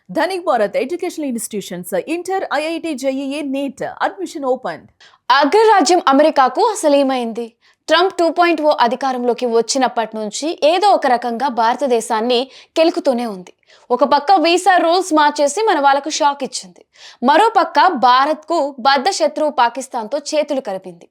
Dhanik Bharat Educational Institutions, Inter, IIT, JEE, NEET, admission opened. అగ్రరాజ్యం అమెరికాకు అసలేమైంది? Trump 2.0 అధికారంలోకి వచ్చినప్పటి నుంచి ఏదో ఒక రకంగా భారతదేశాన్ని కెలుకుతూనే ఉంది. ఒక పక్క వీసా రూల్స్ మార్చేసి మన వాళ్ళకు షాక్ ఇచ్చింది. మరో పక్క భారత్కు బద్ధ శత్రువు పాకిస్తాన్తో చేతులు కలిపింది.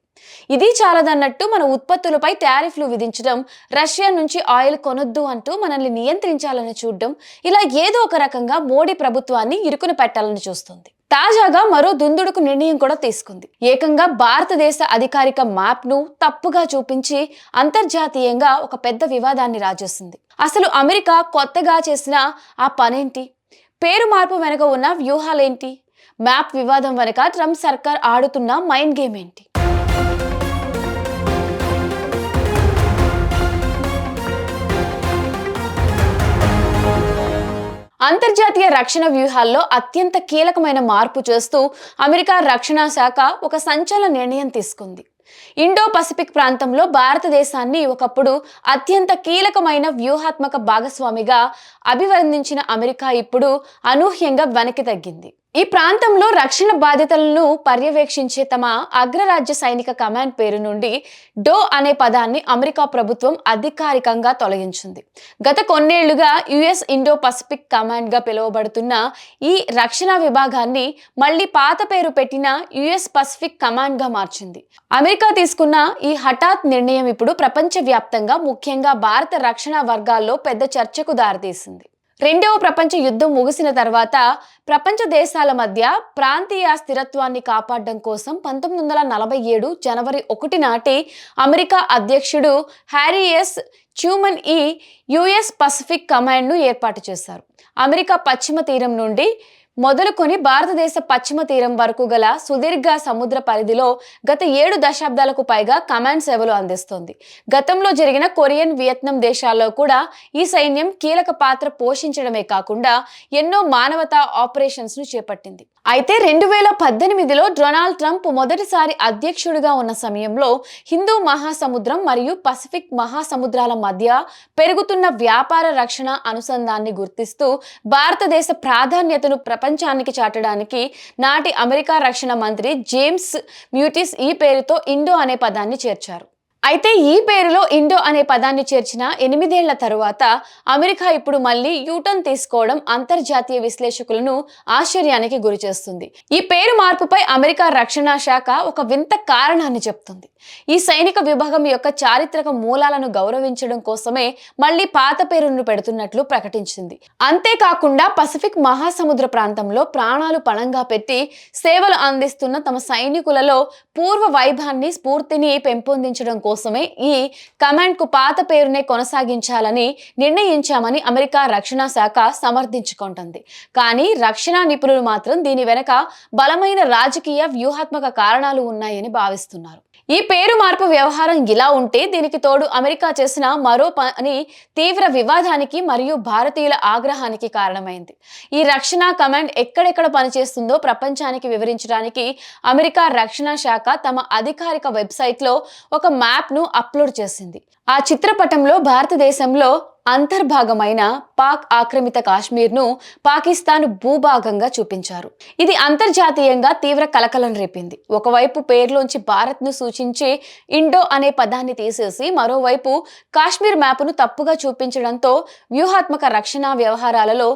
ఇది చాలదన్నట్టు మన ఉత్పత్తులపై టారిఫ్లు విధించడం, రష్యా నుంచి ఆయిల్ కొనొద్దు అంటూ మనల్ని నియంత్రించాలని చూడడం, ఇలా ఏదో ఒక రకంగా మోడీ ప్రభుత్వాన్ని ఇరుకున పెట్టాలని చూస్తుంది. తాజాగా మరో దుందుడుకు నిర్ణయం కూడా తీసుకుంది. ఏకంగా భారతదేశ అధికారిక మ్యాప్ ను తప్పుగా చూపించి అంతర్జాతీయంగా ఒక పెద్ద వివాదాన్ని రాజేసింది. అసలు అమెరికా కొత్తగా చేసిన ఆ పనేంటి? పేరు మార్పు వెనుక ఉన్న వ్యూహాలేంటి? మ్యాప్ వివాదం వెనుక ట్రంప్ సర్కార్ ఆడుతున్న మైండ్ గేమ్ ఏంటి? అంతర్జాతీయ రక్షణ వ్యూహాల్లో అత్యంత కీలకమైన మార్పు చేస్తూ అమెరికా రక్షణ శాఖ ఒక సంచలన నిర్ణయం తీసుకుంది. ఇండో పసిఫిక్ ప్రాంతంలో భారతదేశాన్ని ఒకప్పుడు అత్యంత కీలకమైన వ్యూహాత్మక భాగస్వామిగా అభివర్ణించిన అమెరికా ఇప్పుడు అనూహ్యంగా వెనక్కి తగ్గింది. ఈ ప్రాంతంలో రక్షణ బాధ్యతలను పర్యవేక్షించే తమ అగ్రరాజ్య సైనిక కమాండ్ పేరు నుండి డో అనే పదాన్ని అమెరికా ప్రభుత్వం అధికారికంగా తొలగించింది. గత కొన్నేళ్లుగా యుఎస్ ఇండో పసిఫిక్ కమాండ్ గా పిలువబడుతున్న ఈ రక్షణ విభాగాన్ని మళ్లీ పాత పేరు పెట్టిన యుఎస్ పసిఫిక్ కమాండ్ గా మార్చింది. అమెరికా తీసుకున్న ఈ హఠాత్ నిర్ణయం ఇప్పుడు ప్రపంచవ్యాప్తంగా, ముఖ్యంగా భారత రక్షణ వర్గాల్లో పెద్ద చర్చకు దారితీసింది. రెండవ ప్రపంచ యుద్ధం ముగిసిన తర్వాత ప్రపంచ దేశాల మధ్య ప్రాంతీయ స్థిరత్వాన్ని కాపాడడం కోసం 1947 జనవరి 1 నాటి అమెరికా అధ్యక్షుడు హ్యారీ ఎస్ ట్రూమన్ ఈ యుఎస్ పసిఫిక్ కమాండ్ను ఏర్పాటు చేశారు. అమెరికా పశ్చిమ తీరం నుండి మొదలుకొని భారతదేశ పశ్చిమ తీరం వరకు గల సుదీర్ఘ సముద్ర పరిధిలో గత 7 దశాబ్దాలకు పైగా కమాండ్ సేవలు అందిస్తోంది. గతంలో జరిగిన కొరియన్, వియత్నాం దేశాల్లో కూడా ఈ సైన్యం కీలక పాత్ర పోషించడమే కాకుండా ఎన్నో మానవతా ఆపరేషన్స్ ను చేపట్టింది. అయితే 2018లో డొనాల్డ్ ట్రంప్ మొదటిసారి అధ్యక్షుడిగా ఉన్న సమయంలో హిందూ మహాసముద్రం మరియు పసిఫిక్ మహాసముద్రాల మధ్య పెరుగుతున్న వ్యాపార రక్షణ అనుసంధాన్ని గుర్తిస్తూ భారతదేశ ప్రాధాన్యతను ప్రపంచానికి చాటడానికి నాటి అమెరికా రక్షణ మంత్రి జేమ్స్ మ్యూటిస్ ఈ పేరుతో ఇండో అనే పదాన్ని చేర్చారు. అయితే ఈ పేరులో ఇండో అనే పదాన్ని చేర్చిన 8 ఏళ్ల తరువాత అమెరికా ఇప్పుడు మళ్ళీ యూటర్న్ తీసుకోవడం అంతర్జాతీయ విశ్లేషకులను ఆశ్చర్యానికి గురి చేస్తుంది. ఈ పేరు మార్పుపై అమెరికా రక్షణ శాఖ ఒక వింత కారణాన్ని చెప్తుంది. ఈ సైనిక విభాగం యొక్క చారిత్రక మూలాలను గౌరవించడం కోసమే మళ్ళీ పాత పేరును పెడుతున్నట్లు ప్రకటించింది. అంతేకాకుండా పసిఫిక్ మహాసముద్ర ప్రాంతంలో ప్రాణాలు పణంగా పెట్టి సేవలు అందిస్తున్న తమ సైనికులలో పూర్వ వైభవాన్ని, స్ఫూర్తిని పెంపొందించడం కోసమే ఈ కమాండ్ కు పాత పేరునే కొనసాగించాలని నిర్ణయించామని అమెరికా రక్షణ శాఖ సమర్థించుకుంటుంది. కానీ రక్షణ నిపుణులు మాత్రం దీని వెనక బలమైన రాజకీయ, వ్యూహాత్మక కారణాలు ఉన్నాయని భావిస్తున్నారు. ఈ పేరు మార్పు వ్యవహారం ఇలా ఉంటే, దీనికి తోడు అమెరికా చేసిన మరో పని తీవ్ర వివాదానికి మరియు భారతీయుల ఆగ్రహానికి కారణమైంది. ఈ రక్షణ కమాండ్ ఎక్కడెక్కడ పనిచేస్తుందో ప్రపంచానికి వివరించడానికి అమెరికా రక్షణ శాఖ తమ అధికారిక వెబ్సైట్లో ఒక మ్యాప్ ను అప్లోడ్ చేసింది. ఆ చిత్రపటంలో భారతదేశంలో అంతర్భాగమైన పాక్ ఆక్రమిత కాశ్మీర్ ను పాకిస్తాన్ భూభాగంగా చూపించారు. ఇది అంతర్జాతీయంగా తీవ్ర కలకలం రేపింది. ఒకవైపు పేరులోంచి భారత్ ను సూచించే ఇండో అనే పదాన్ని తీసేసి మరోవైపు కాశ్మీర్ మ్యాప్ను తప్పుగా చూపించడంతో వ్యూహాత్మక రక్షణ వ్యవహారాలలో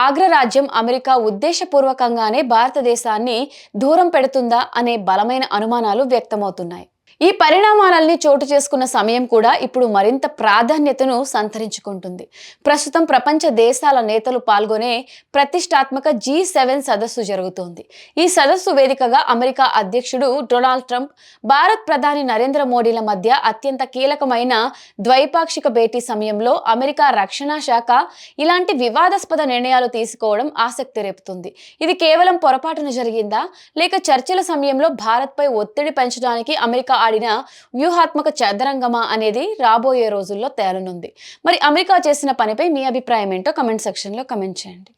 అగ్రరాజ్యం అమెరికా ఉద్దేశపూర్వకంగానే భారతదేశాన్ని దూరం పెడుతుందా అనే బలమైన అనుమానాలు వ్యక్తమవుతున్నాయి. ఈ పరిణామాలన్నీ చోటు చేసుకున్న సమయం కూడా ఇప్పుడు మరింత ప్రాధాన్యతను సంతరించుకుంటుంది. ప్రస్తుతం ప్రపంచ దేశాల నేతలు పాల్గొనే ప్రతిష్టాత్మక G7 సదస్సు జరుగుతోంది. ఈ సదస్సు వేదికగా అమెరికా అధ్యక్షుడు డొనాల్డ్ ట్రంప్, భారత్ ప్రధాని నరేంద్ర మోడీల మధ్య అత్యంత కీలకమైన ద్వైపాక్షిక భేటీ సమయంలో అమెరికా రక్షణ శాఖ ఇలాంటి వివాదాస్పద నిర్ణయాలు తీసుకోవడం ఆసక్తి రేపుతుంది. ఇది కేవలం పొరపాటున జరిగిందా, లేక చర్చల సమయంలో భారత్పై ఒత్తిడి పెంచడానికి అమెరికా ఆడిన వ్యూహాత్మక చదరంగమా అనేది రాబోయే రోజుల్లో తేలనుంది. మరి అమెరికా చేసిన పనిపై మీ అభిప్రాయం ఏంటో కమెంట్ సెక్షన్లో కమెంట్ చేయండి.